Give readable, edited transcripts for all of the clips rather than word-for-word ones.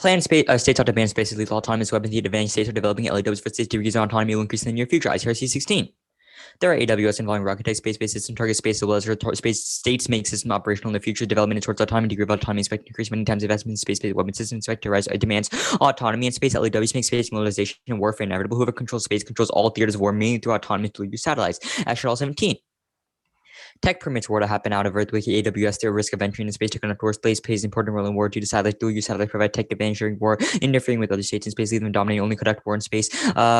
States ought to ban space as lethal autonomous weapons. The advanced states are developing LAWs for states to use on autonomy will increase in the near future. ICRC 16. There are AWS involving rocket tech, space-based system target space as well as space states make system operational in the future. Development towards autonomy, degree of autonomy expected to increase many times. Investment in space-based weapon systems expected to rise. Demands autonomy and space. LAWs make space militarization and warfare inevitable. Whoever controls space controls all theaters of war, mainly through autonomy to use satellites. Ashton 17. Tech permits war to happen out of Earth with AWS. Their risk of entering into space to conduct war. Space plays an important role in war due to satellites. Dual use satellites provide tech advantage during war, interfering with other states in space, leaving them dominating, only conduct war in space.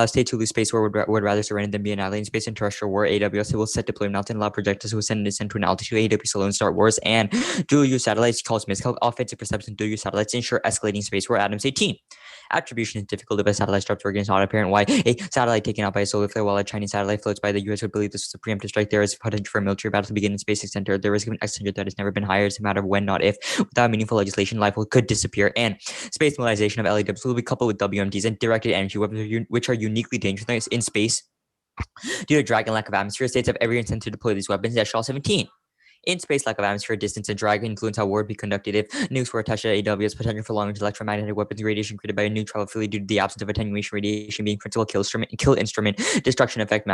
States who lose space war would rather surrender than be annihilated in space. And terrestrial war, AWS will set deployment altitude and allow projectiles who ascend and descend to an altitude. AWS alone start wars. And dual use satellites cause miscalc offensive perception. Dual use satellites ensure escalating space war. Adams 18. Attribution is difficult if a satellite starts working. It's not apparent why a satellite taken out by a solar flare while a Chinese satellite floats by the U.S. would believe this was a preemptive strike. There is potential for a military battle to begin in space center. The risk of an existential threat has never been higher. It's a matter of when, not if. Without meaningful legislation, life could disappear. And space militarization of LAWs will be coupled with WMDs and directed energy weapons, which are uniquely dangerous in space. Due to drag and lack of atmosphere, states have every incentive to deploy these weapons. Shaw 17. In space, lack of atmosphere, distance, and drag influence how war would be conducted. If nukes were attached to AWS, potential for long-range electromagnetic weapons, radiation created by a nuke travel freely due to the absence of attenuation, radiation being principal kill instrument, destruction effect,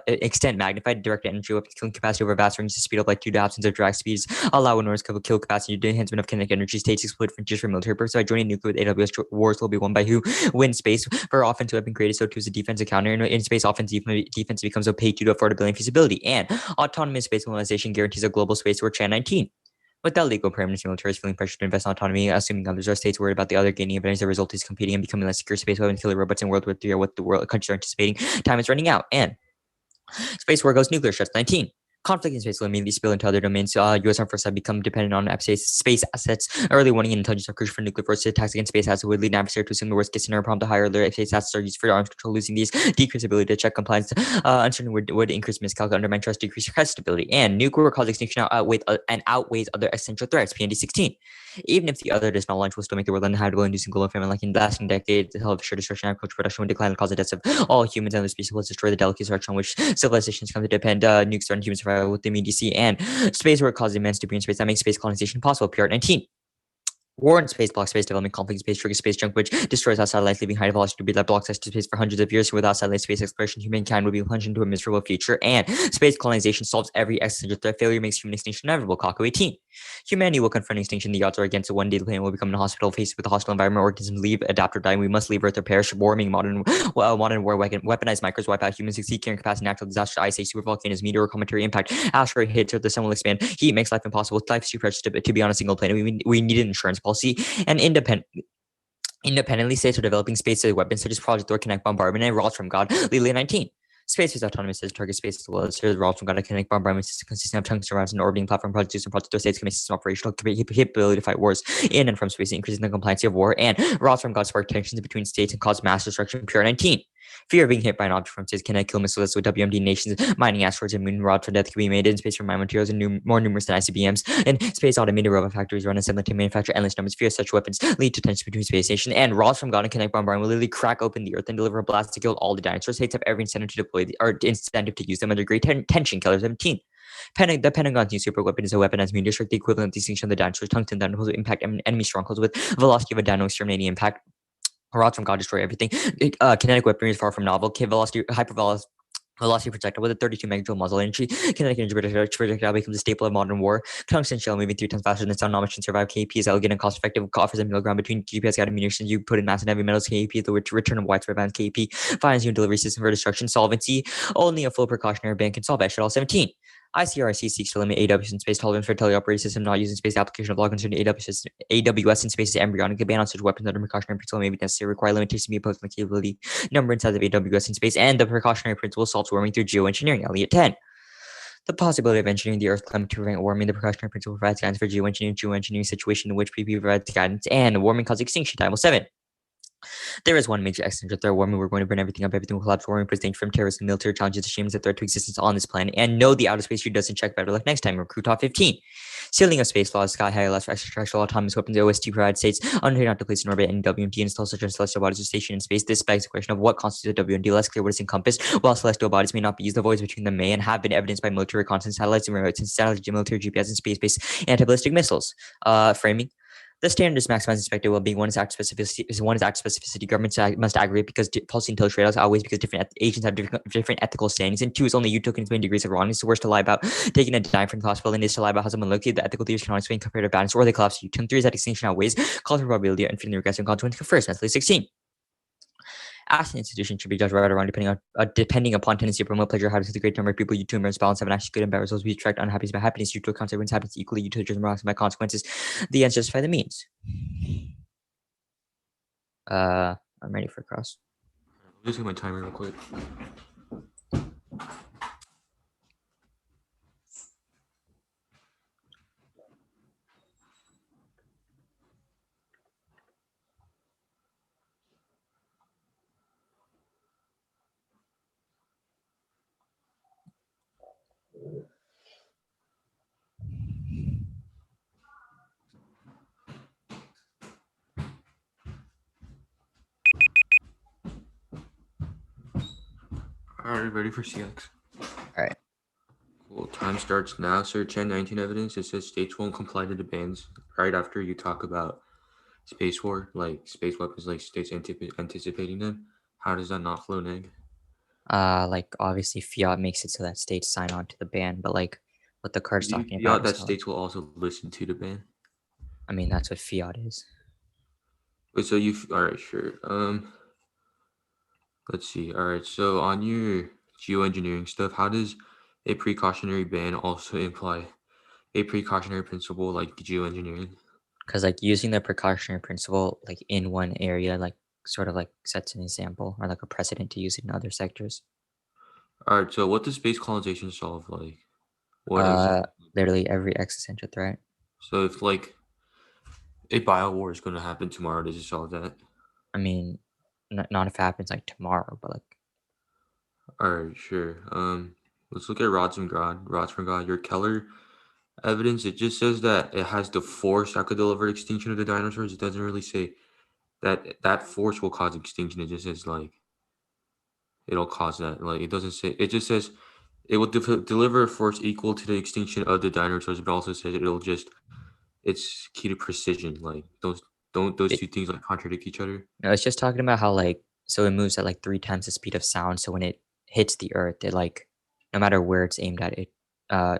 extent magnified, direct energy weapons, killing capacity over vast ranges, speed of light due to absence of drag speeds, allow enormous kill capacity due to enhancement of kinetic energy. States exploit frontiers for military purposes. By joining nuclear with AWS, wars will be won by who wins space. For offensive weapon created, so too is a defensive counter. In space, defense becomes opaque due to affordability and feasibility. And autonomous space mobilization guarantees a global space war. Chan 19. Without legal permanence, militaries feeling pressure to invest in autonomy, assuming others are states worried about the other gaining advantage. The result is competing and becoming less secure. Space weapons, killer robots, and World War III are what the world countries are anticipating. Time is running out. And space war goes nuclear. Stress 19. Conflict in space will immediately spill into other domains. U.S. armed forces have become dependent on space assets. Early warning and intelligence are crucial for nuclear forces. Attacks against space assets would lead an adversary to assume the worst case scenario, prompt to higher alert. If space assets are used for arms control, losing these decrease ability to check compliance. Uncertainty would increase miscalculation, undermine trust, decrease trust stability. And nuclear will cause extinction outweighs other essential threats. PND 16. Even if the other does not launch, will still make the world uninhabitable, inducing global famine. Like in the last decades, the hell of sheer destruction and agricultural production would decline and cause the deaths of all humans and other species. Will destroy the delicate structure on which civilizations come to depend. Nukes threaten human survival with immediacy. And space war causes immense debris in space that makes space colonization possible. PR 19. War in space blocks space development, conflict in space triggers space junk, which destroys our satellites, leaving high velocity debris that blocks access to space for hundreds of years. Without satellite space exploration, humankind would be plunged into a miserable future. And space colonization solves every existential threat. Failure makes human extinction inevitable. Kako 18. Humanity will confront extinction. The odds are against it. One day the planet will become a hospital faced with a hostile environment. Organisms leave, adapt, or die. We must leave Earth or perish. Warming, modern war, weaponized microbes wipe out humans, exceed carrying capacity, natural disaster, ice age, super volcanoes, meteor, cometary impact, asteroid hits Earth, the sun will expand. Heat makes life impossible. Life is too precious to be on a single planet. We need an insurance policy. And independently, states are developing space-based weapons such as Project Thor, Kinetic Bombardment, and Rods from God. Lelia 19. Space-based autonomous systems target space as well as Rods from God, a Kinetic Bombardment system consisting of tungsten rounds and orbiting platform. Project Zeus and Project Thor states can make system operational capability to fight wars in and from space, increasing the compliance of war. And Rods from God spark tensions between states and cause mass destruction. PR 19. Fear of being hit by an object from space can kill missiles with WMD nations. Mining asteroids and moon rods for death can be made in space from mine materials and more numerous than ICBMs. And space automated robot factories run assembly to manufacture endless numbers. Fear of such weapons lead to tension between space stations. And rods from God and Kinetic Bombardment will literally crack open the Earth and deliver a blast to kill all the dinosaurs. States have every incentive to deploy incentive to use them under great tension. Killer 17. The Pentagon's new super weapon is a weapon as mean district, the equivalent of the extinction of the dinosaurs. Tungsten thunderbolts will impact enemy strongholds with velocity of a dino exterminating impact. Rods from God destroy everything. Kinetic weaponry is far from novel. Velocity projectile with a 32 megajoule muzzle entry. Kinetic energy projectile becomes a staple of modern war. Tungsten shell moving 3 times faster than sound. Not much can survive. KP is elegant and cost effective. Offers a middle ground between GPS guided munitions. You put in massive heavy metals. KP is the return of widespread bans. KP finds new delivery system for destruction. Solvency. Only a full precautionary ban can solve. Echelon 17. ICRC seeks to limit AWS in space tolerance for teleoperating system not using space application of law concerning AWS in space is embryonic. A ban on such weapons under precautionary principle may be necessary. Require limitations to be imposed on the capability, number, and size of AWS in space, and the precautionary principle solves warming through geoengineering. Elliot 10. The possibility of engineering the Earth climate to prevent warming. The precautionary principle provides guidance for geoengineering situation in which PP provides guidance, and warming causes extinction. Time 7. There is one major existential threat. Warming, we're going to burn everything up. Everything will collapse. Warming presents danger from terrorists and military challenges. The shame is a threat to existence on this planet. And no, the outer space treaty doesn't check. Better luck next time. Recruit Top 15. Ceiling of space laws. Sky high allows for extraterrestrial autonomous weapons. The OST provides states undertake not to place in orbit and WMD install such as celestial bodies are stationed in space. This begs the question of what constitutes a WMD. Less clear what is encompassed. While celestial bodies may not be used, the voids between them may and have been evidenced by military reconnaissance satellites and military GPS and space-based anti-ballistic missiles. Framing. The standard is maximizing expected well-being. One is act specificity. Governments must aggregate because policy intelligence trade-offs outweighs because different agents have different ethical standings. And two is only you token explain degrees of wrongness. The worst to lie about taking a dime from the hospital and is to lie about how someone looks. The ethical theories cannot explain comparative balance or they collapse you. And three is that extinction outweighs cause for probability of infinitely regressive consequence. First, mentally 16. As an institution should be judged right or wrong depending upon tendency to promote pleasure, habits of the great number of people you to balance have an actually good and bad results. We attract unhappiness by happiness due to a consequence happens equally you to judge by consequences. The ends justify the means. I'm ready for cross. I'm just get my timer real quick. All right, ready for CX? All right. Cool. Time starts now. Search N19 evidence. It says states won't comply to the bans right after you talk about space war, like space weapons, like states anticipating them. How does that not flow neg? Like obviously fiat makes it so that states sign on to the ban, but like what the card's talking about That is how, states will also listen to the ban. I mean that's what fiat is. Wait, so you all right? Sure. Let's see. All right. So on your geoengineering stuff, how does a precautionary ban also imply a precautionary principle like geoengineering? Because like using the precautionary principle like in one area like sort of like sets an example or like a precedent to use it in other sectors. All right. So what does space colonization solve? Like, what Uh, exactly? literally every existential threat. So if like a bio war is going to happen tomorrow, does it solve that? I mean, not if it happens like tomorrow, but like All right. Sure. Let's look at rods from God. Rods from God. Your Keller evidence. It just says that it has the force that could deliver extinction of the dinosaurs. It doesn't really say that that force will cause extinction. It just says like it'll cause that. Like it doesn't say. It just says it will deliver a force equal to the extinction of the dinosaurs, but also says it'll just it's key to precision. Like those it, two things like contradict each other. no, it's just talking about how like so it moves at like 3 times the speed of sound. So when it hits the earth, it like no matter where it's aimed at, uh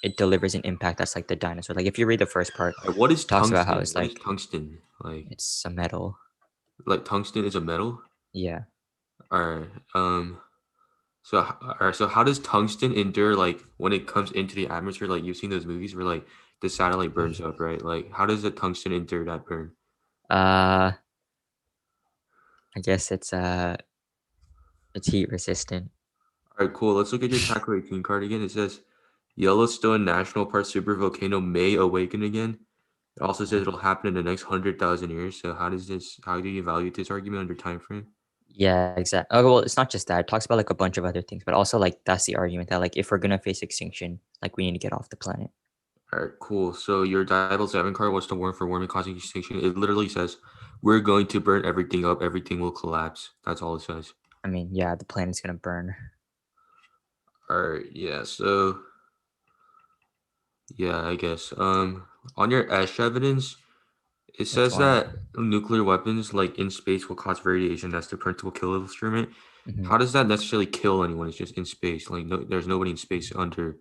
it delivers an impact that's like the dinosaur. Like if you read the first part, What is it talks about how tungsten? it's What is like tungsten? it's a metal. Like tungsten is a metal. Yeah. All right. All right. So how does tungsten endure like when it comes into the atmosphere? Like you've seen those movies where like the satellite burns up, right? Like how does the tungsten endure that burn? Uh I guess it's heat resistant. All right, cool. Let's look at your Taco 18 card again. It says Yellowstone National Park supervolcano may awaken again. It also says it'll happen in the next 100,000 years. So how do you evaluate this argument under time frame? Yeah, exactly. Oh, well, it's not just that. It talks about like a bunch of other things, but also like that's the argument that like if we're gonna face extinction, like we need to get off the planet. All right, cool. So your Dial 7 card, what's the warn for warming causing extinction? It literally says, we're going to burn everything up. Everything will collapse. That's all it says. I mean, yeah, the planet's gonna burn. All right, yeah. So, yeah, I guess. On your Ash evidence, it Which says one? that nuclear weapons, like in space, will cause radiation. That's the principal kill instrument. Hmm. How does that necessarily kill anyone? It's just in space. Like, no, there's nobody in space under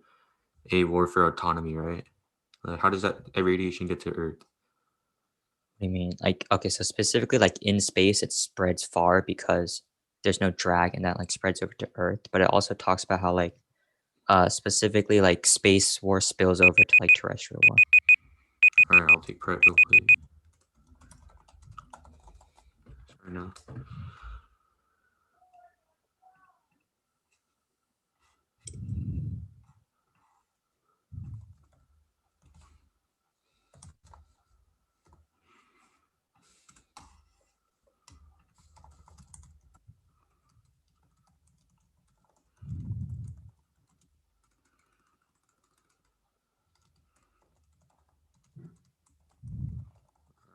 a warfare autonomy, right? Like, how does that radiation get to Earth? What do you mean? Like, okay, so specifically like in space, it spreads far because there's no drag and that like spreads over to Earth. But it also talks about how like specifically like space war spills over to like terrestrial war. All right, I'll take prep real quick. Sorry, no.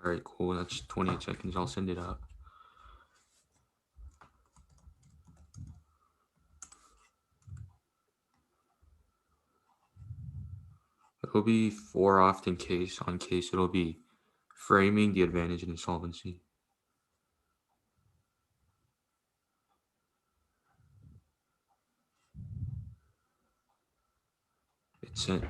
All right, cool. That's 28 seconds. I'll send it out. It'll be 4 off in case. On case, it'll be Framing the advantage in insolvency. It's sent.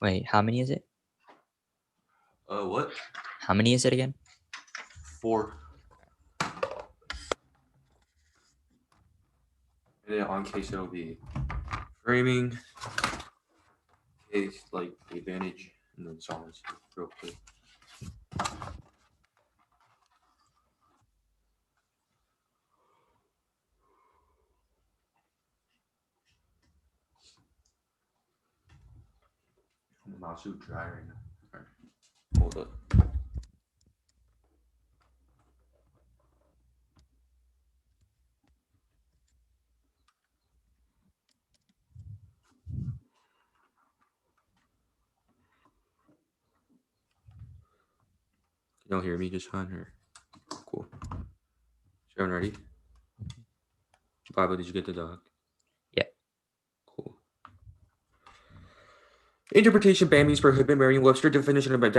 Wait, how many is it? What? How many is it again? 4. And then on case it'll be framing, case like the advantage, and then insolvency. Real quick. The mouse is dry right now. Alright. Hold up. You don't hear me just fine or cool. Is everyone ready? Bible, did you get the dog? Yeah. Cool. Interpretation ban means prohibit. Merriam-Webster definition of ban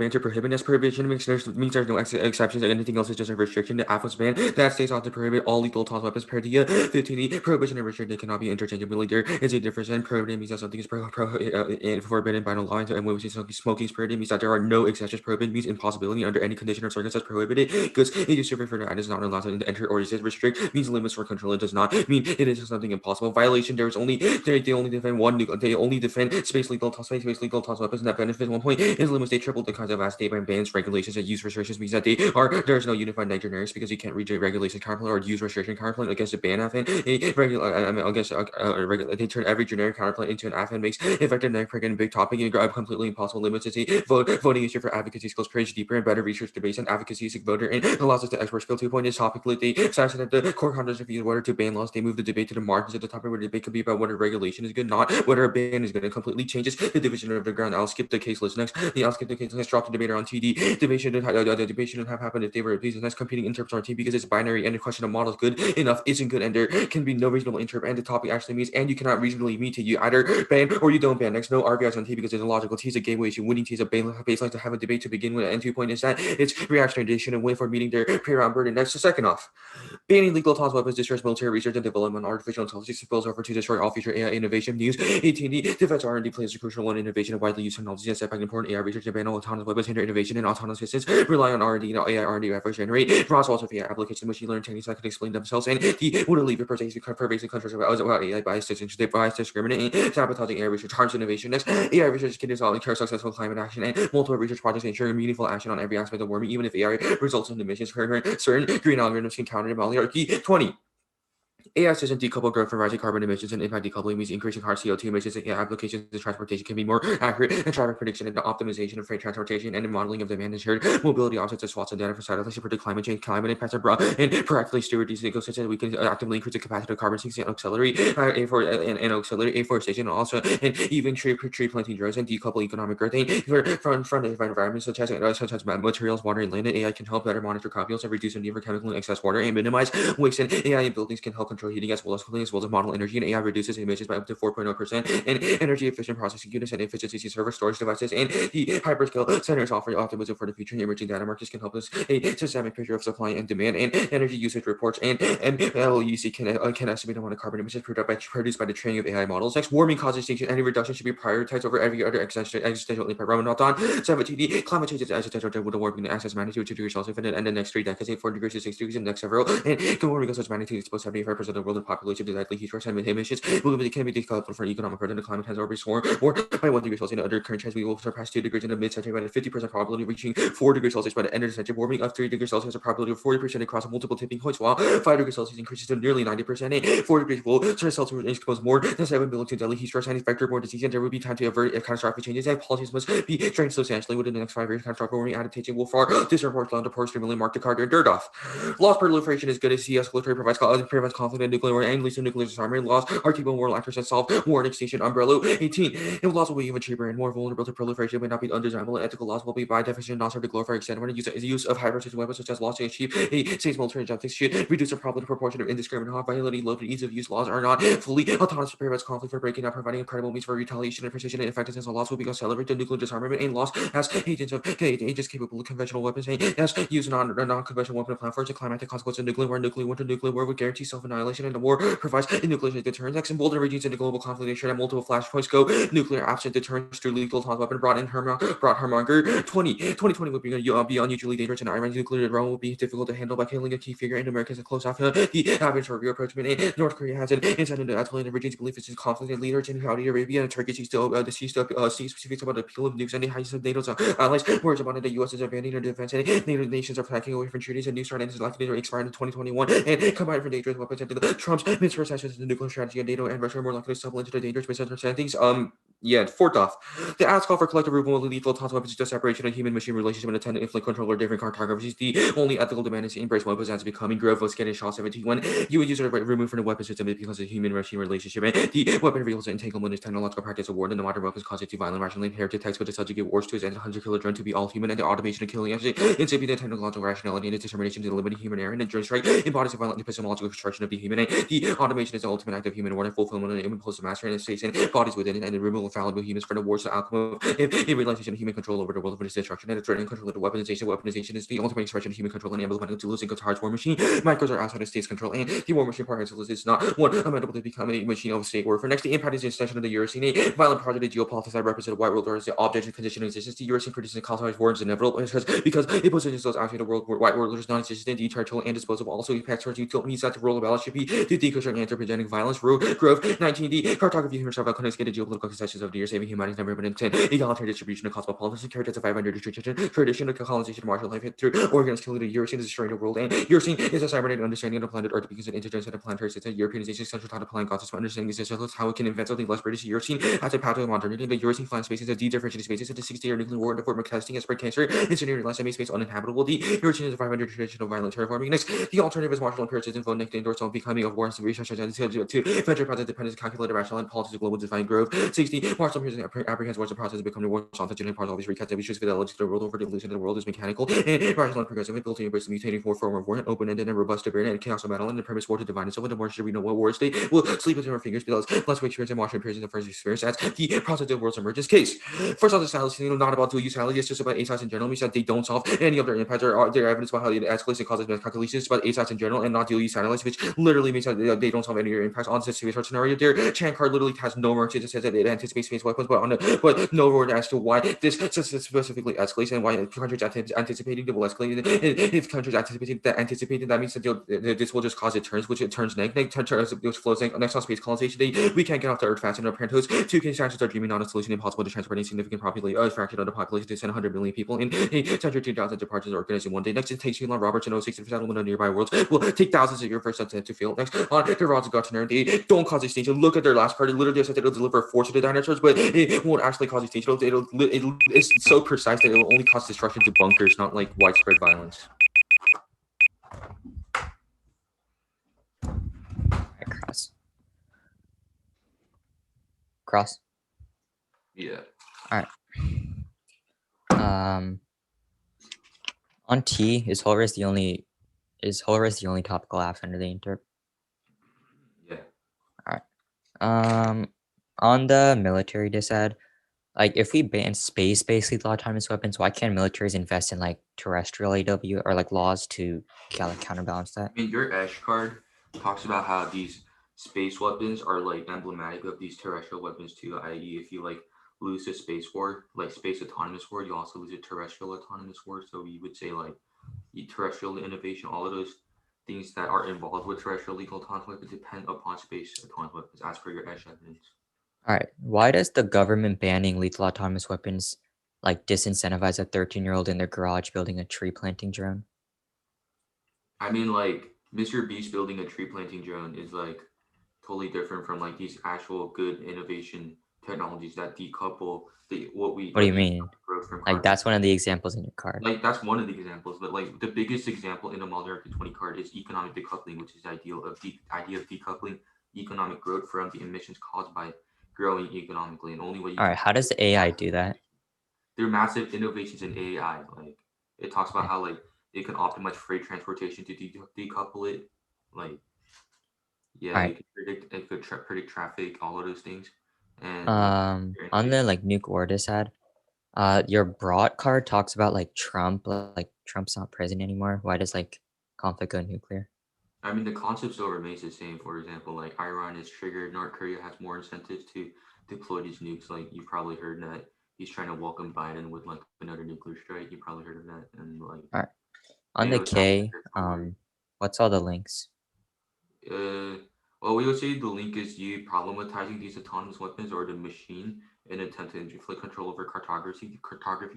to prohibit as prohibition means there's no exceptions. Anything else is just a restriction. The Apple's ban that states ought to prohibit all lethal assault weapons. Paradia 15. Prohibition and restriction cannot be interchangeably. There is a difference. And prohibited means that something is forbidden by no law. And when we say smoking is prohibited means that there are no exceptions. Prohibited means impossibility under any condition or circumstance. Prohibited goods it is to refer to items not allowed to enter or resist. Restrict means limits or control. It does not mean it is something impossible. Violation there is only they only defend one. They only defend space legal weapons, and that benefits 1 point is limits they triple the kinds of vast data bans, regulations, and use restrictions means that there's no unified net generics because you can't read a regulation counterpart or use restriction counterpart against a ban AFN. They turn every generic counterpart into an AFN makes effective neck and big topic and grab completely impossible limits to voting issue for advocacy skills page deeper and better research debates and advocacy voter and allows us to expert skill 2 point is topically they suggested that the core conference refused whether to ban laws. They move the debate to the margins of the topic where the debate could be about whether regulation is good, not whether a ban is good. It completely changes the division of the ground. I'll skip the case list next. I'll skip the case list. Drop the debate on TD. Debate shouldn't have happened if they were pleased. Next, competing interps on TD because it's binary and the question of models good enough isn't good, and there can be no reasonable interp. And the topic actually means, and you cannot reasonably mean to you either ban or you don't ban. Next, no RBIs on T because it's illogical. T is a gateway issue. Winning T is a baseline to have a debate to begin with. And 2 point is that it's reactionary. They shouldn't win for meeting their pre-round burden. Next, the second off. Banning legal autonomous weapons destroys military research and development. Artificial intelligence spills over to destroy all future AI innovation. News 18D defense R&D plays a crucial one. Innovation of widely used technologies and setback important AI research and ban all autonomous weapons hinder innovation and autonomous systems rely on R&D and AI R&D efforts generate broad swaths of AI application machine learning techniques that can explain themselves and the wouldn't leave a pervasive controversy about AI bias discriminating sabotaging AI research harms innovation. Next, AI research can result in successful climate action and multiple research projects ensuring meaningful action on every aspect of warming, even if AI results in emissions. Certain green algorithms can counter the oligarchy. 20. AI doesn't decouple growth from rising carbon emissions, and impact decoupling means increasing hard CO2 emissions. And AI applications in transportation can be more accurate, and traffic prediction and the optimization of freight transportation and the modeling of demand and shared mobility offsets and swaths of data for satellites to predict climate change, climate impacts are brought, and proactively steward these ecosystems. We can actively increase the capacity of carbon sinks and accelerate afforestation, and also and even tree planting drones and decouple economic growth. And from environments such as materials, water, and land, and AI can help better monitor crop yields and reduce the need for chemical and excess water and minimize waste. And AI in buildings can help control heating as well as cooling, as well as model energy. And AI reduces emissions by up to 4.0%. And energy efficient processing units and efficiency server storage devices and the hyperscale centers offer optimism for the future. And emerging data markets can help us a systemic picture of supply and demand and energy usage reports. And LUC can estimate the amount of carbon emissions produced by the training of AI models. Next, warming causes extinction. Any reduction should be prioritized over every other existential impact. Ramadan 17. Climate change is existential with the warming and access magnitude 2 degrees Celsius and the next 3 decades, 4 degrees to 6 degrees in the next several. And global warming such magnitude exposed 75% of the world population to deadly heat stress and emissions can be decoupled from economic growth, and the climate has already soared more by 1 degree Celsius. In other current trends, we will surpass 2 degrees in the mid-century by a 50% probability, reaching 4 degrees Celsius by the end of the century. Warming of 3 degrees Celsius has a probability of 40% across multiple tipping points, while 5 degrees Celsius increases to nearly 90%. 4 degrees will Celsius expose more than 7 billion to deadly heat stress and vector-borne disease, and there will be time to avert if catastrophic changes, and policies must be strengthened substantially within the next 5 years. Catastrophic warming adaptation will far. This report found to poor stimuli mark the card and dirt off. Loss proliferation is good as de-escalatory prevents conflict conflict and nuclear war and lethal nuclear disarmament laws are capable moral actors that solve war and extinction umbrella. 18. If laws will be even cheaper and more vulnerable to proliferation may not be undesirable, and ethical laws will be by definition not serve to glorify extent when the use of high precision weapons such as laws to achieve a safe military objectives should reduce the problem proportion of indiscriminate harm, violating low and ease of use laws are not fully autonomous to prevent conflict for breaking out, providing incredible means for retaliation and precision and effectiveness. Laws will be celebrated nuclear disarmament and laws as agents capable of conventional weapons and as use non-conventional weapon platforms and climatic consequences of nuclear war would guarantee self-annihilation, and the war provides a nuclear deterrence. Next, emboldened regions into global conflict ensure that multiple flashpoints go nuclear absent deterrence through lethal atomic weapon brought Hermonger. 2020 would be unusually dangerous, and Iran's nuclear realm will be difficult to handle by killing a key figure in America's close after the advent of approachment. North Korea has an incentive to escalate the region's belief it's conflict, and leaders in Saudi Arabia and Turkey sees specifics about the appeal of nukes and the heights of NATO's allies. Words about the U.S. is abandoning their defense, and NATO nations are backing away from treaties, and new start is likely to expire in 2021. And combined for dangerous weapons and Trump's misperceptions of the nuclear strategy of NATO and Russia are more likely to stumble into the dangerous misunderstandings. Fourth off, the ads call for collective removal of lethal atomic weapons, just separation of human-machine relationship and attendant inflict control or different cartographies. The only ethical demand is to embrace weapons as becoming growth of scanning Shaw 17 when you would use it removed from the weapon system because of human-machine relationship, and the weapon reveals entanglement is technological practice of war, and the modern weapons constitute violent, rationally inherited text, but the subject of wars to his end 100-killer drone to be all human, and the automation of killing incipient the technological rationality and its determination to eliminate human error, and the drone strike embodies a violent epistemological construction of the human, and the automation is the ultimate act of human war and fulfillment of the impulse of master and its face and bodies within it, and the removal of fallible humans from the wars the outcome of a realization of human control over the world of its destruction, and the threat and control of the weaponization. Weaponization is the ultimate expression of human control and implementing tools in Qatar's war machine. Micros are outside of state's control, and the war machine part is not one amenable to become a machine of state warfare. Next, the impact is the extension of the Eurocene, a violent project of geopolitics that represents white world order as the object and condition of existence. The Eurocene produces colonized war is inevitable because it positions those outside the world where white world order is non-existent, deterrential, and disposable. Also, impacts towards utilities that the role of balance should be to deconstruct anthropogenic violence. Grove 19. The cartography of human survival confiscated geopolitical concessions of the years, saving humanity's never been intent. Egalitarian distribution of cosmopolitan security as a 500 tradition of colonization of martial life through organs killing the Eurocene is destroying the world, and Eurocene is a cybernetic understanding of the planet Earth because it integrates into planetary system. Europeanization central thought of planet concepts, understanding is essential how it can invent something less British. Eurocene as a path to modernity. The Eurocene flying spaces of de-differentiated spaces into 60-year nuclear war, the form of testing and spread cancer, incendiary last make space uninhabitable. The Eurocene is a 500 tradition of violent terraforming. Next, the alternative is martial imperialism, vote next indoor zone becoming of war and research to venture project dependence, calculated rational and politics of global design growth. 60. Martial imperialism apprehends wars the process of becoming war, authentic part of these recaps that we choose fidelity to the world over the illusion that the world is mechanical and rational and progressive, ability to embrace the mutating form of war, and open-ended and robust debate and chaos of battle, and the premise war to divine itself. And the more should we know what war state will sleep within our fingers because less we experience and martial imperialism the first experience as the process of world's emergence case. First off, the styles, not about dual use styles, it's just about ASAS in general. Means that they don't solve any of their impacts or their evidence about how it escalates and causes miscalculations. It's about ASAS in general and not dual use satellites, which literally means that they don't solve any of their impacts on the space scenario. Their Chan card literally has no mercy. It just says that it anticipates space weapons, but no word as to why this specifically escalates and why countries anticipating it will escalate. If countries anticipating that means that this will just cause it turns, which it turns negative, which flows next on space colonization. We can't get off the Earth fast in our parenthood. Two nations are dreaming on a solution impossible to transport a significant fraction of the population to send 100 million people in a century 2,000 departures organized in one day. Next, it takes Elon Roberts and 06 settlement of nearby worlds will take thousands of years for sunset to fail. Next, on the rods of Gottener, they don't cause extinction. Look at their last part. It literally says it'll deliver a force to the dinosaurs, but it won't actually cause extinction. It's so precise that it will only cause destruction to bunkers, not like widespread violence. Cross. Yeah. All right. On T, is Holris the only topical app under the interp? Yeah. All right. On the military disad, like if we ban space-based lethal autonomous weapons, why can't militaries invest in like terrestrial AW or like laws to counterbalance that? I mean, your Ash card talks about how these space weapons are like emblematic of these terrestrial weapons too. I.e., if you like lose a space war, like space autonomous war, you also lose a terrestrial autonomous war. So we would say like terrestrial innovation, all of those things that are involved with terrestrial lethal autonomous weapons depend upon space autonomous weapons, as per your Ash evidence. All right. Why does the government banning lethal autonomous weapons like disincentivize a 13-year-old in their garage building a tree planting drone? I mean, like Mr. Beast building a tree planting drone is like totally different from like these actual good innovation technologies that decouple what we What do you like mean? economic growth from Like carbon. that's one of the examples in your card. Like that's one of the examples, but like the biggest example in the Model 20 card is economic decoupling, which is the idea of decoupling economic growth from the emissions caused by growing economically, and only way you All can right, how does the AI do that? through massive innovations in AI. Like it talks about Okay. how like it can optimize freight transportation to decouple it. Like yeah, All it right. can predict traffic, all of those things, and On the like Nuke Ordis ad, your brought card talks about like Trump, like Trump's not president anymore. Why does like conflict go nuclear? I mean, the concept still remains the same. For example, like Iran is triggered, North Korea has more incentives to deploy these nukes. Like you've probably heard that he's trying to welcome Biden with like another nuclear strike. You probably heard of that, and like All right. On the NATO is now K, prepared for what's all the links? it. Well, we would say the link is you problematizing these autonomous weapons or the machine in an attempt to inflict control over cartography,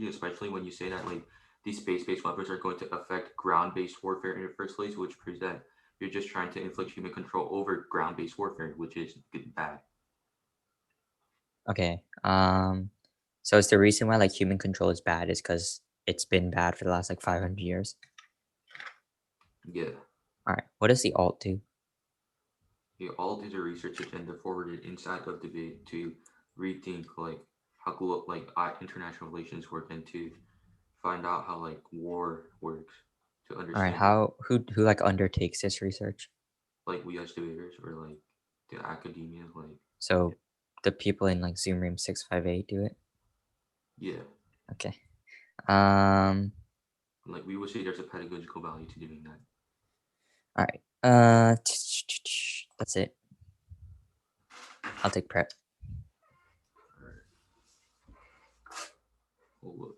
especially when you say that like these space-based weapons are going to affect ground-based warfare in the first place, which proves that you're just trying to inflict human control over ground-based warfare, which is bad. Okay. So it's the reason why like human control is bad is because it's been bad for the last like 500 years. Yeah, All right. What does the alt do? all these are research agenda forwarded inside of debate to rethink like how international relations work and to find out how like war works to All right. understand it. Who like undertakes this research? Like we as debaters or like the academia, like So the people in like Zoom room 658 do it. yeah, Okay. Um. like we would say there's a pedagogical value to doing that. All right. That's it. I'll take prep. Well, look.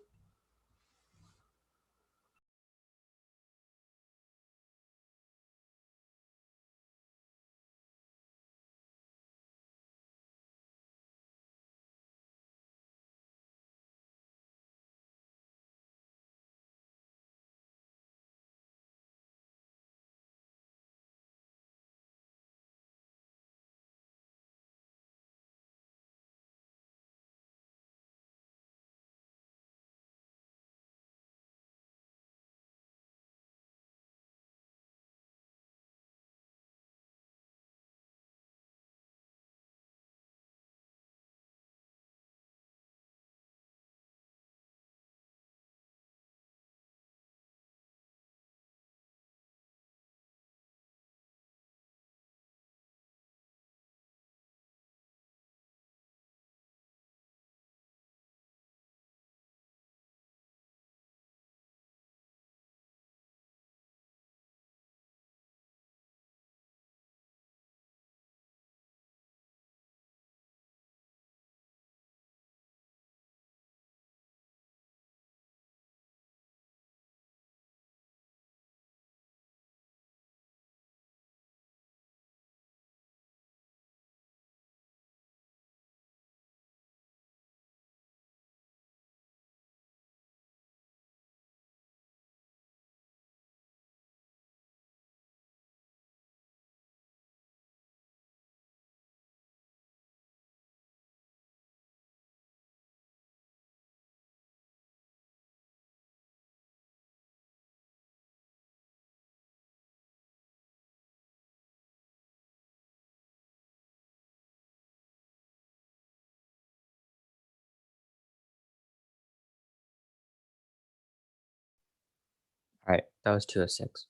All right. That was 206.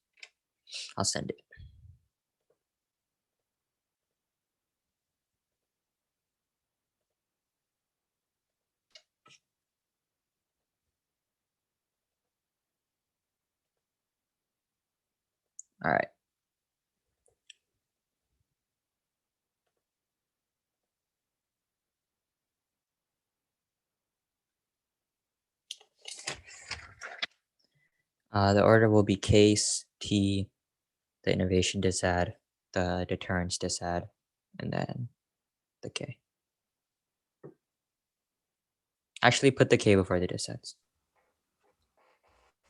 I'll send it. All right. The order will be case, T, the innovation disad, the deterrence disad, and then the K. Actually, put the K before the disads.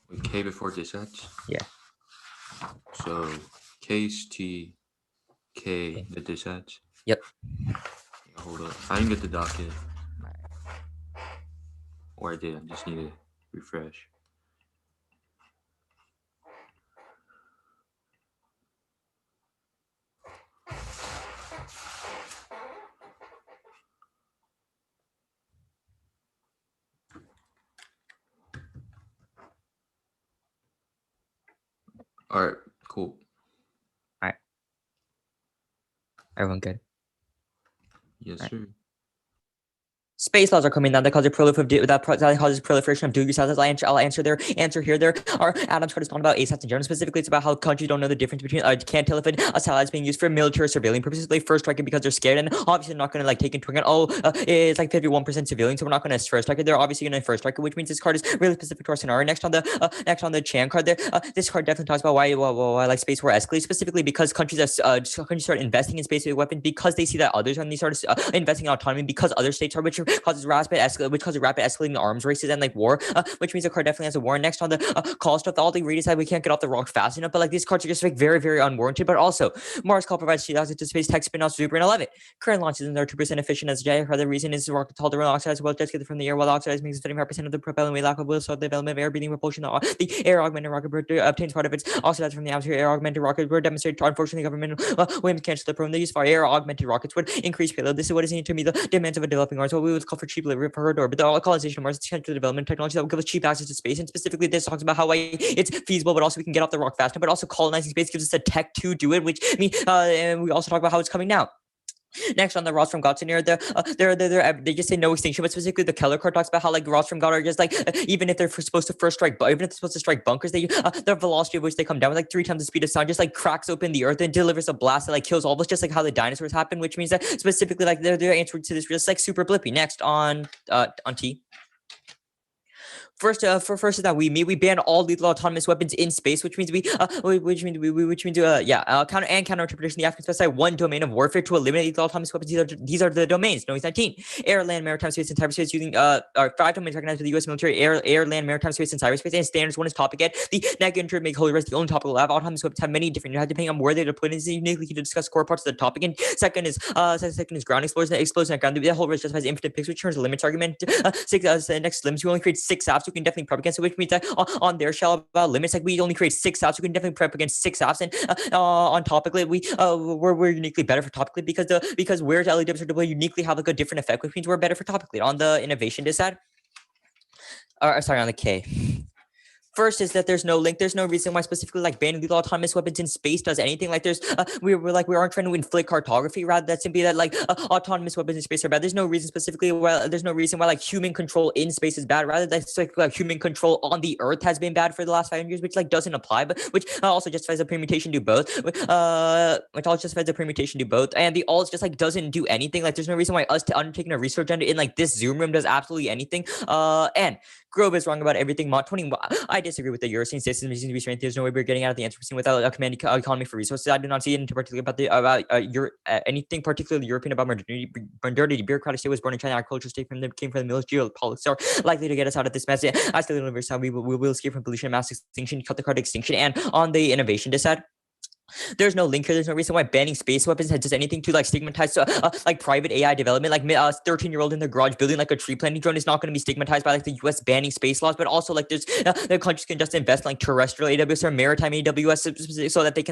With K before dissets. Yeah. So case T K Okay. the dissets. Yep. Hold up. I didn't get the docket. Alright. Or I did. I just need to refresh. All right. Cool. Everyone good? Yes, Right. sir. Space laws are coming down that causes proliferation of dual-use satellites. I'll answer here. There are Adam's card is talking about ASATs in general. Specifically, it's about how countries don't know the difference between can't tell if a satellite's being used for military or civilian purposes. They first strike it because they're scared, and obviously not going to like take into account. It's like 51% civilian, so we're not going to first strike it. They're obviously going to first strike it, which means this card is really specific to our scenario. Next on the Chan card, there, this card definitely talks about why like space war escalates, specifically because countries start investing in space weapons because they see that others are, and they start investing in autonomy because other states are, which causes rapid escalating arms races and like war, which means the card definitely has a war. Next on the call stuff, all the readers said we can't get off the rock fast enough, but like these cards are just like very, very unwarranted. But also, Mars Call provides shield access to space tech spin-offs Super and 11. Current launches are 2% efficient as J. The reason is the rocket tall the oxides well just get it from the air, while oxides makes 75% of the propellant weight lack of will, so the development of air breathing propulsion. The air augmented rocket obtains part of its oxides from the atmosphere. Air augmented rockets were demonstrated. Unfortunately, government women cancel the program. The use for air augmented rockets would increase payload. This is what is needed to meet the demands of a developing Mars. What we would call for cheap delivery for Earth orbit. The colonization of Mars is essential development technology that will give us cheap access to space. And specifically, this talks about how it's feasible, but also we can get off the rock faster. But also, colonizing space gives us the tech to do it, which and we also talk about how it's coming now. Next on the Ross from God scenario, they just say no extinction, but specifically the Keller card talks about how like Ross from God are just like even if they're supposed to first strike, even if they're supposed to strike bunkers, they the velocity of which they come down with like 3 times the speed of sound, just like cracks open the earth and delivers a blast that like kills all of us, just like how the dinosaurs happen, which means that specifically like their answer to this just like super blippy. Next on T. First is that we ban all lethal autonomous weapons in space, which means counter interpretation. The African specify one domain of warfare to eliminate lethal autonomous weapons. These are the domains. No, 19. Air, land, maritime, space, and cyberspace using 5 domains recognized by the U.S. military: air, land, maritime, space, and cyberspace. And standards 1 is topic ed. The negative make holy rest the only topic allowed. Autonomous weapons have many different depending on where they're deployed. It's uniquely to discuss core parts of the topic. And second is ground explosion. Explosion at ground. The whole rest justifies infinite picks, which turns the limits argument. Next limits. We only create 6 apps. We can definitely prep against it, which means that on their shell about limits, like we only create 6 apps. We can definitely prep against 6 apps. And on topically, we're uniquely better for topically because where's LEWs are deployed uniquely have like a different effect, which means we're better for topically. On the innovation side, on the K. First is that there's no link. There's no reason why specifically like banning lethal autonomous weapons in space does anything. Like there's we aren't trying to inflict cartography. Rather, that simply that like autonomous weapons in space are bad. There's no reason specifically why like human control in space is bad. Rather, that's like human control on the Earth has been bad for the last 500 years, which like doesn't apply, but which also justifies the permutation do both. Which also justifies the permutation do both. And the alls just like doesn't do anything. Like there's no reason why us to undertaking a research agenda in like this Zoom room does absolutely anything. And Grove is wrong about everything. Mod 20. I disagree with the Eurocene system. Seems to be strength. There's no way we're getting out of the answer scene without a command economy for resources. I do not see anything particularly about anything particularly European about modernity. The bureaucratic state was born in China. Our culture state came from the military geopolitics are likely to get us out of this mess. I still don't understand. We will escape from pollution and mass extinction. Cut the card extinction. And on the innovation side, there's no link here. There's no reason why banning space weapons has just anything to like stigmatize like private AI development. Like 13-year-old in their garage building like a tree planting drone is not going to be stigmatized by like the U.S. banning space laws. But also like there's the countries can just invest in, like terrestrial AWS or maritime AWS so that they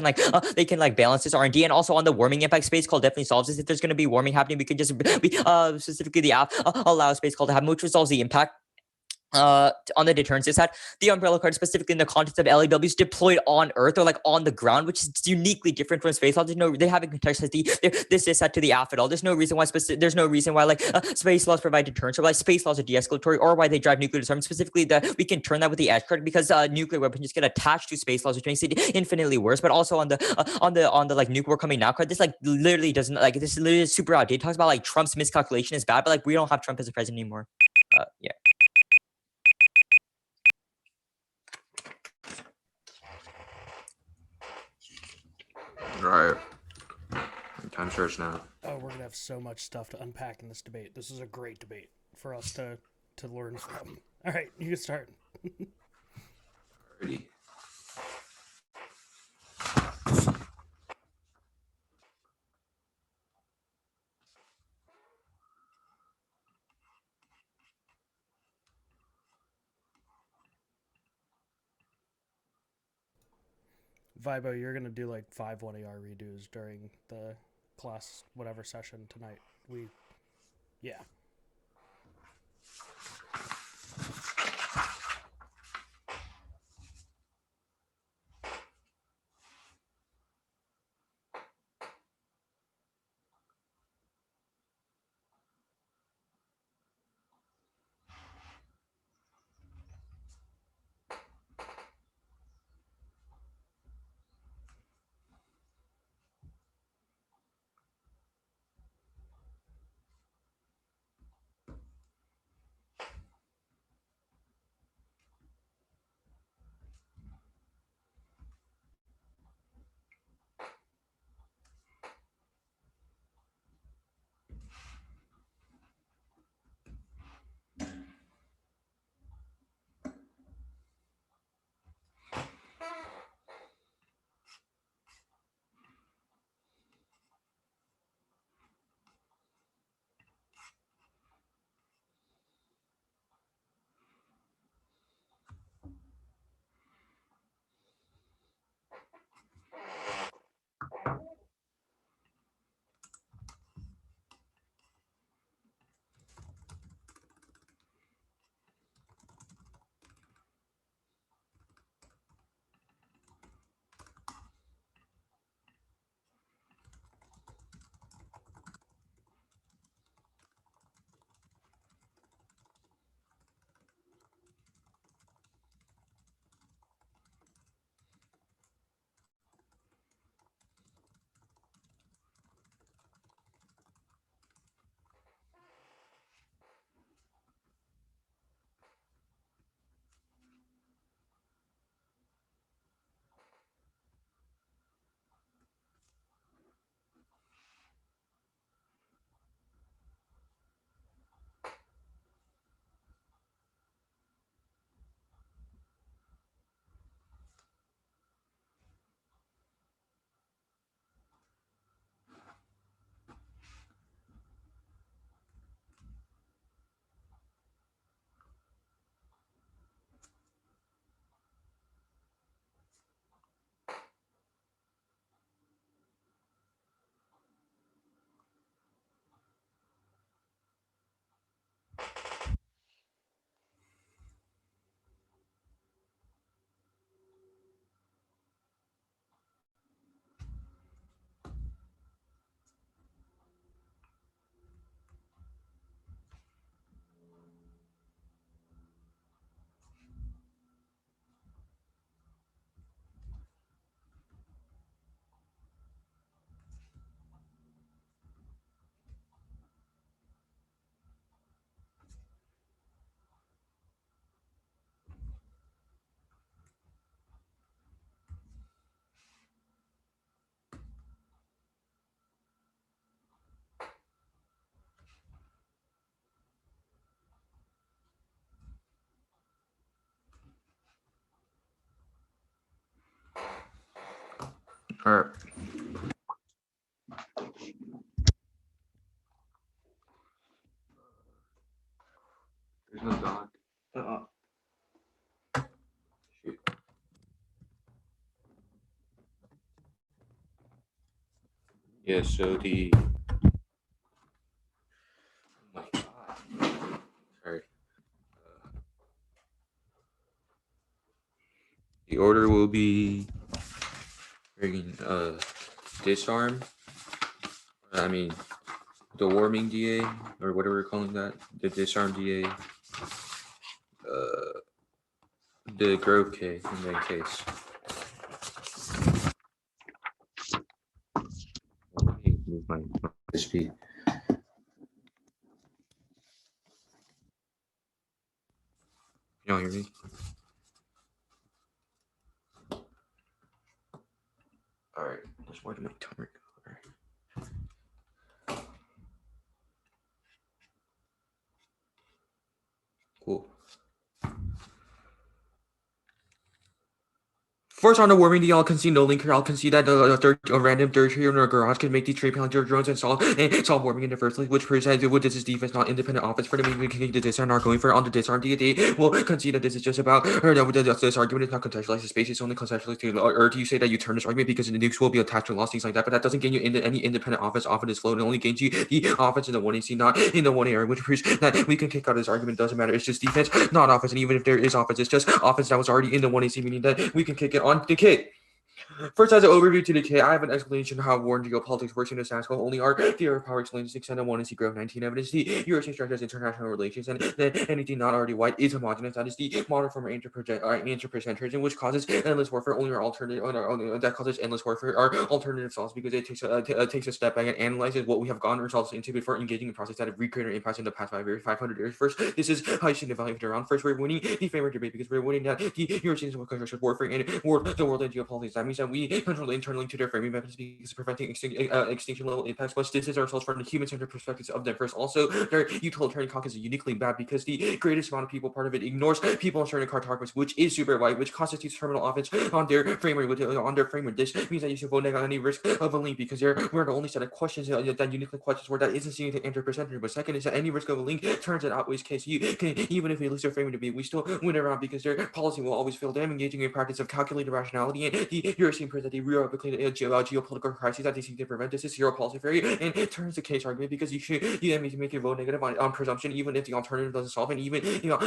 can balance this R&D. And also on the warming impact, space call definitely solves this. If there's going to be warming happening, we can just specifically the app allow space call to happen, which resolves the impact. On the deterrence side, the umbrella card specifically in the context of LAWs deployed on Earth or like on the ground, which is uniquely different from space laws. They haven't contextualized this set to the app at all. There's no reason why space laws provide deterrence, or why space laws are de-escalatory, or why they drive nuclear disarmament. Specifically, that we can turn that with the edge card because nuclear weapons just get attached to space laws, which makes it infinitely worse. But also on the like nuke war coming now card, this like literally doesn't like this is literally super outdated. It talks about like Trump's miscalculation is bad, but like we don't have Trump as a president anymore. Yeah. Right. Time starts now. Oh, we're gonna have so much stuff to unpack in this debate. This is a great debate for us to learn from. All right, you can start. Ready. Vibo, you're gonna do like 5 1AR redos during the class whatever session tonight. Yeah. All right. There's no dog. Shoot. Yeah, so the oh my god. Sorry. The order will be bringing disarm. I mean the warming DA or whatever we're calling that. The disarm DA. The Grove K and then case. Let me move my speed. You don't hear me? Alright, let's where did my timer go? Alright. Cool. First on the warming, I'll concede no link here. I'll concede that a random third tier in our garage can make these trade palantir drones and solve warming in the first place, which presents with this is defense, not independent offense. For the we can the disarm not going for it on the disarm DD. We'll concede that this is just about this argument is not contextualized to space, it's only contextualized to Earth. You say that you turn this argument because the nukes will be attached to lost things like that, but that doesn't gain you into any independent offense off of this flow. It only gains you the offense in the 1AC, not in the 1A area, which proves that we can kick out this argument. Doesn't matter. It's just defense, not offense. And even if there is offense, it's just offense that was already in the 1AC, meaning that we can kick it on Decay. First, as an overview to Decay, I have an explanation of how war and geopolitics works in the status quo. Only our theory of power explains 6 and 1 and Grove 19 evidence. The European structures international relations, and then anything not already white is homogenous. That is the modern form of interpercentrism, which causes endless warfare. Only our alternative that causes endless warfare are alternative solves because it takes a step back and analyzes what we have gotten ourselves into before engaging in process that have recreated impacts in the past 500 years. First, this is how you should evaluate around. First, we're winning the framework debate because we're winning that the Europeans will control warfare and the world and geopolitics. That means that we control internally to their framing methods because preventing extinction level impacts must distance ourselves from the human-centered perspectives of them first. Also, their utilitarian caucus is uniquely bad because the greatest amount of people part of it ignores people in certain cartographers, which is super white, which constitutes terminal offense on their framework. This means that you should vote on any risk of a link because we're the only set of questions that uniquely questions where that isn't seen to enter percentage. But second is that any risk of a link turns it outweighs case. You can, even if we lose their framing debate, we still win around because their policy will always fail them, engaging in practice of calculated rationality and the European press that they replicate geopolitical crises that they seek to prevent. This is zero policy theory and it turns the case argument because you make your vote negative on presumption even if the alternative doesn't solve, and even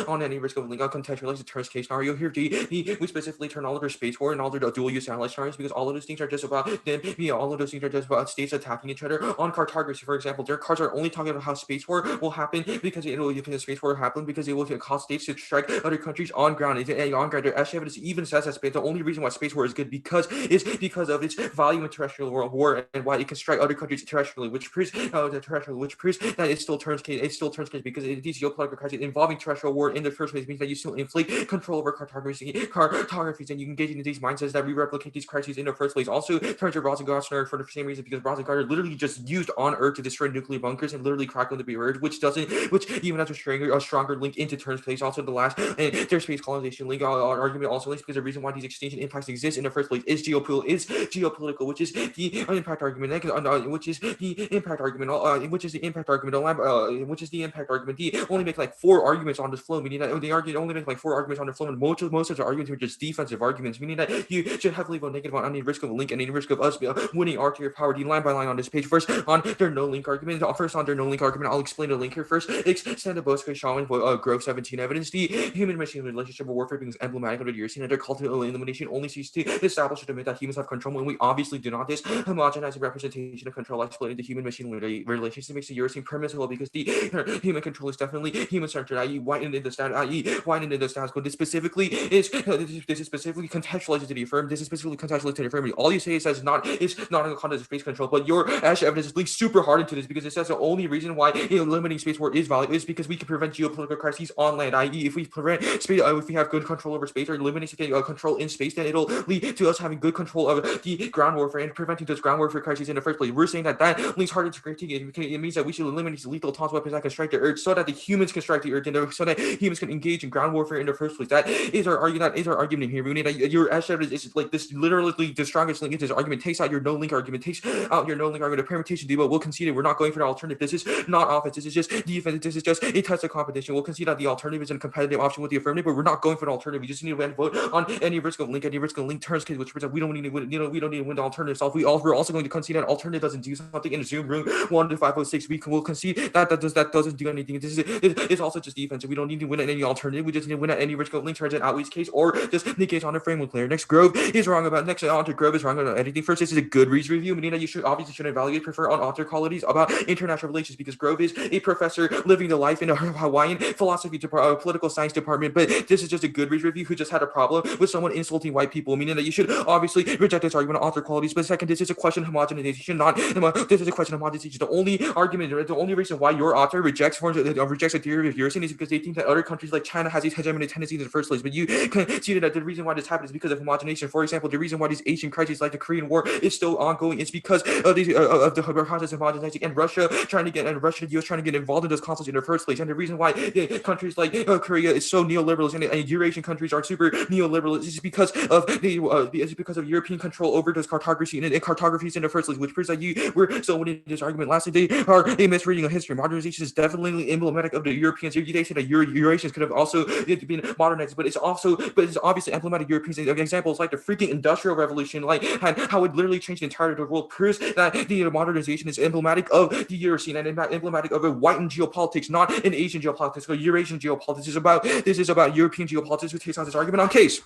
on any risk of link on contextualize the turns case scenario here. We specifically turn all of their space war and all their dual use satellite scenarios because all of those things are just about them. All of those things are just about states attacking each other on cartography. For example, their cards are only talking about how space war will happen because space war will happen because it will cause states to strike other countries on ground. On ground, their evidence even says that the only reason why space war is good because of its volume in terrestrial war and why it can strike other countries terrestrially, which proves that it still turns case. It still turns case because these geopolitical crises involving terrestrial war in the first place means that you still inflict control over cartographies, and you engage in these mindsets that we replicate these crises in the first place. Also, turns your Rosengard scenario for the same reason because Rosengard literally just used on Earth to destroy nuclear bunkers and literally crack them to be Earth, which even has a stronger link into turns place. Also, the last their space colonization link argument also links because the reason why these extinction impacts exist in the first place is geopolitical, which is the impact argument, They only make like 4 arguments on this flow, meaning that they only make like 4 arguments on the flow, and most of the arguments are just defensive arguments, meaning that you should heavily vote negative on any risk of a link and any risk of us winning our tier power D line by line on this page. First, on their no link argument. I'll explain the link here first. Extend the Bosque Shaman Grove 17 evidence. The human machine relationship of warfare becomes emblematic of the year scene, and their cult of elimination only seeks to establish the myth that humans have control when we obviously do not. This homogenizing representation of control exploiting the human machine relationship makes the Eurocene permissible because the human control is definitely human centered, i.e. whitened in the status quo. This is specifically contextualized to the affirmative. This is specifically contextualized to the affirmative. All you say is not in the context of space control, but your Ash evidence is linked super hard into this because it says the only reason why limiting space war is valid is because we can prevent geopolitical crises on land, i.e. if we prevent space, if we have good control over space or eliminating control in space, then it'll lead to us having good control of the ground warfare and preventing those ground warfare crises in the first place. We're saying that links harder to critique. It means that we should eliminate these lethal taunts weapons that can strike the Earth so that the humans can strike the Earth and so that humans can engage in ground warfare in the first place. That is our argument here. We need that your Ash evidence is like this, literally the strongest link into this argument. Takes out your no link argument, the permutation debate. We'll concede it. We're not going for the alternative. This is not offense. This is just defense. This is just a test of competition. We'll concede that the alternative is a competitive option with the affirmative, but we're not going for the alternative. We just need to vote on any risk of link turns case, which we don't need to win. We don't need to win the alternative solve. We're also going to concede that alternative doesn't do something in the Zoom room 1 to 506. We'll concede that doesn't do anything. It's also just defense. We don't need to win at any alternative. We just need to win at any risk of link turns and outweighs case or just negates on the framework layer. Grove is wrong about anything. First, this is a Goodreads review, meaning that you should evaluate prefer on author qualities about international relations because Grove is a professor living the life in a Hawaiian philosophy political science department. But this is just a Goodreads review who just had a problem with someone insulting white people, meaning that you should obviously reject this argument on author qualities. But second, this is a question of homogenization, not this is a question of homogenization. The only reason why your author rejects a theory of Eurasian is because they think that other countries like China has these hegemonic tendencies in the first place. But you conceded that the reason why this happened is because of homogenization. For example, the reason why these Asian crises like the Korean War is still ongoing is because of the process of homogenizing and Russia and the US trying to get involved in those conflicts in the first place. And the reason why countries like Korea is so neoliberal and Eurasian countries are super neoliberal is because of European control over those cartographies in the first place, which proves that you were so winning this argument. Lastly, they are a misreading of history. Modernization is definitely emblematic of the Europeans. They say that Eurasians could have also been modernized, but it's obviously emblematic of Europeans. Examples like the freaking Industrial Revolution, like how it literally changed the entirety of the world, proves that the modernization is emblematic of the Eurasian and emblematic of a whitened geopolitics, not an Asian geopolitics or Eurasian geopolitics. This is about European geopolitics, who takes on this argument on case.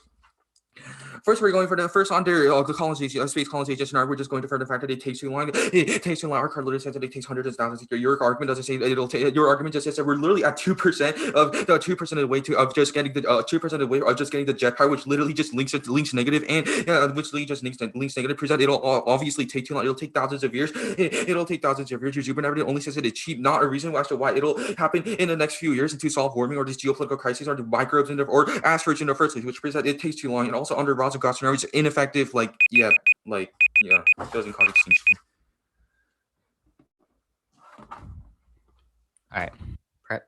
First, we're going for the first under the colonization, space colonization scenario. We're just going to for the fact that it takes too long. It takes too long. Our card literally says that it takes hundreds of thousands of years. Your argument doesn't say it'll take. Your argument just says that we're literally at 2% of the 2% of the way of just getting the 2% of the way of just getting the jet power, which literally just links negative, and which literally just links negative. Present it'll obviously take too long. It'll take thousands of years. It'll take thousands of years. Your Zuber narrative only says that it's cheap, not a reason as to why it'll happen in the next few years and to solve warming or these geopolitical crises or the microbes or asteroids in the first place, which proves that it takes too long. And also under Ross and Goss scenario, it's ineffective. It doesn't cause extinction. All right, prep.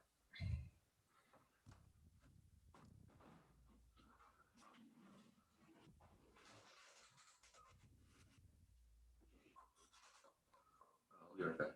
I'll be right back.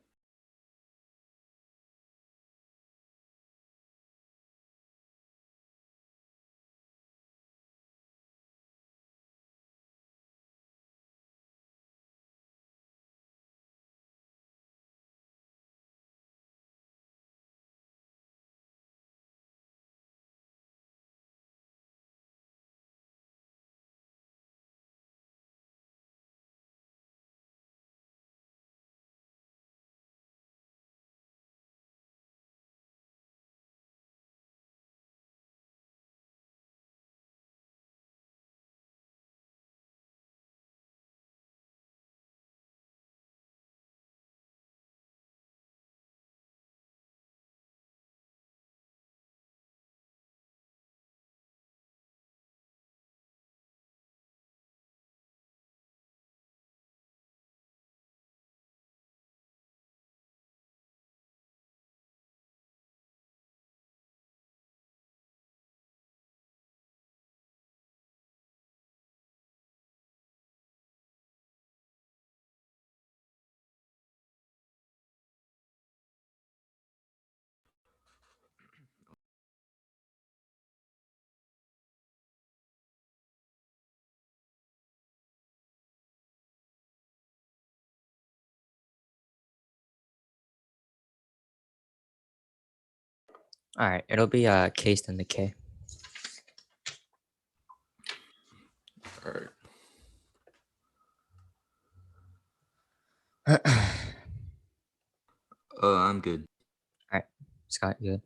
All right, it'll be cased in the K. All right. I'm good. Scott, you good?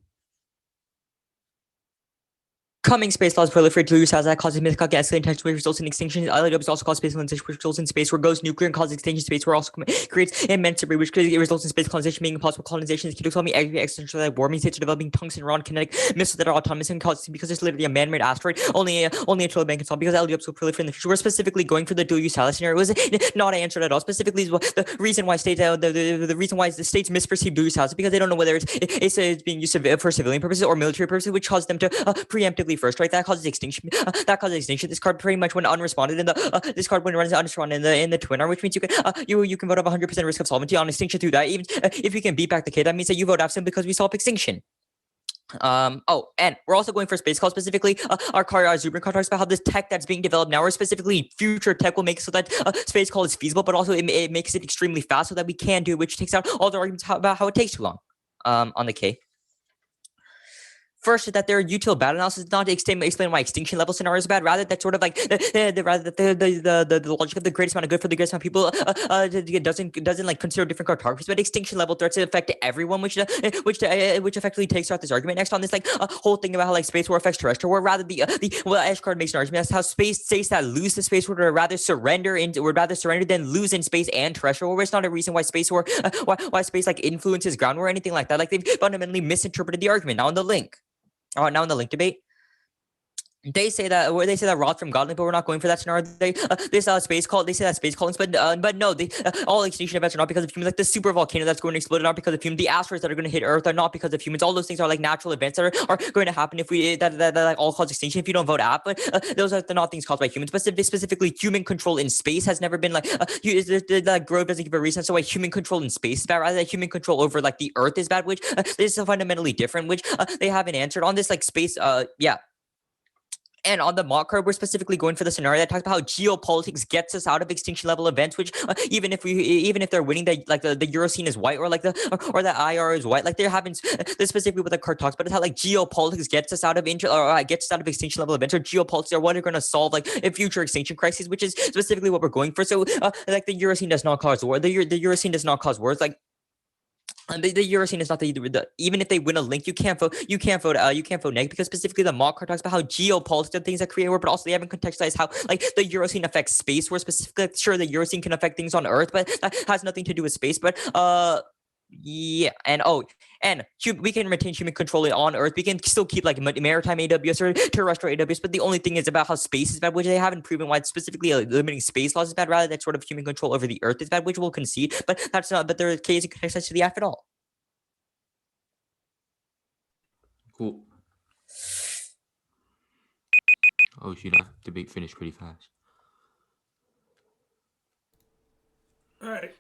Coming space laws proliferate to use that causes mythical escalating tension, which results in extinction. LAWs also cause space colonization, which results in space where goes nuclear and causes extinction. Space where also creates immense debris, which results in space colonization, making impossible colonization. Is keto me existential like warming states are developing tungsten raw kinetic missiles that are autonomous and cause because it's literally a man-made asteroid. Only a Taliban can solve because LDOs will proliferate in the future. We're specifically going for the dual use salad scenario. It was not answered at all. Specifically, the reason why states the reason why the states misperceive dual use salad is because they don't know whether it's being used for civilian purposes or military purposes, which causes them to preemptively first, right? That causes extinction. This card pretty much went unresponded in the this card when it runs unresponded in the Twinner, which means you can vote of 100% risk of solvency on extinction through that. Even if you can beat back the K, that means that you vote absent because we solve extinction. And we're also going for space call specifically. Our Zubrin card talks about how this tech that's being developed now, or specifically future tech, will make it so that space call is feasible, but also it makes it extremely fast so that we can do it, which takes out all the arguments about how it takes too long. On the K. First, that their util battle analysis is not to explain why extinction level scenarios are bad. Rather, that's sort of like the logic of the greatest amount of good for the greatest amount of people doesn't like consider different cartographies, but extinction level threats affect everyone, which effectively takes out this argument. Next on this whole thing about how like space war affects terrestrial war. Rather, Edge card makes an argument as how space states that lose the space war would rather surrender than lose in space and terrestrial war. It's not a reason why space war why space like influences ground war or anything like that. Like they've fundamentally misinterpreted the argument. Now in the link debate, they say that Roth from Godlink, but we're not going for that scenario. They say that space callings, but no, all extinction events are not because of humans. Like the super volcano that's going to explode are not because of humans. The asteroids that are going to hit Earth are not because of humans. All those things are like natural events that are going to happen if we that like all cause extinction if you don't vote app. But those are not things caused by humans. But specifically, human control in space has never been like Grove doesn't give a reason. So why human control in space is bad, rather than human control over like the Earth is bad, which is fundamentally different. Which they haven't answered on this like space. And on the mock card, we're specifically going for the scenario that talks about how geopolitics gets us out of extinction level events. Which even if they're winning, the Eurocene is white, or like the IR is white. Like there happens this specifically what the card talks about is how like geopolitics gets us out of extinction level events, or geopolitics are what are going to solve like a future extinction crises, which is specifically what we're going for. So like the Eurocene does not cause war. The Eurocene does not cause wars. Like. The Eurocene is not even if they win a link, you can't vote neg, because specifically the mock card talks about how geopolitics are things that create war, but also they haven't contextualized how like the Eurocene affects space war specifically. Sure, the Eurocene can affect things on Earth, but that has nothing to do with space. But yeah, and we can retain human control on Earth. We can still keep like maritime AWS or terrestrial AWS, but the only thing is about how space is bad, which they haven't proven why specifically limiting space laws is bad. Rather, that sort of human control over the Earth is bad, which we'll concede. But that's not. But their case is contextualized to the F at all. Cool. Oh shoot, that debate finished pretty fast. All right.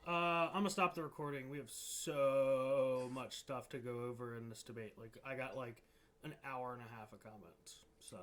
I'm gonna stop the recording. We have so much stuff to go over in this debate. Like I got like an hour and a half of comments. So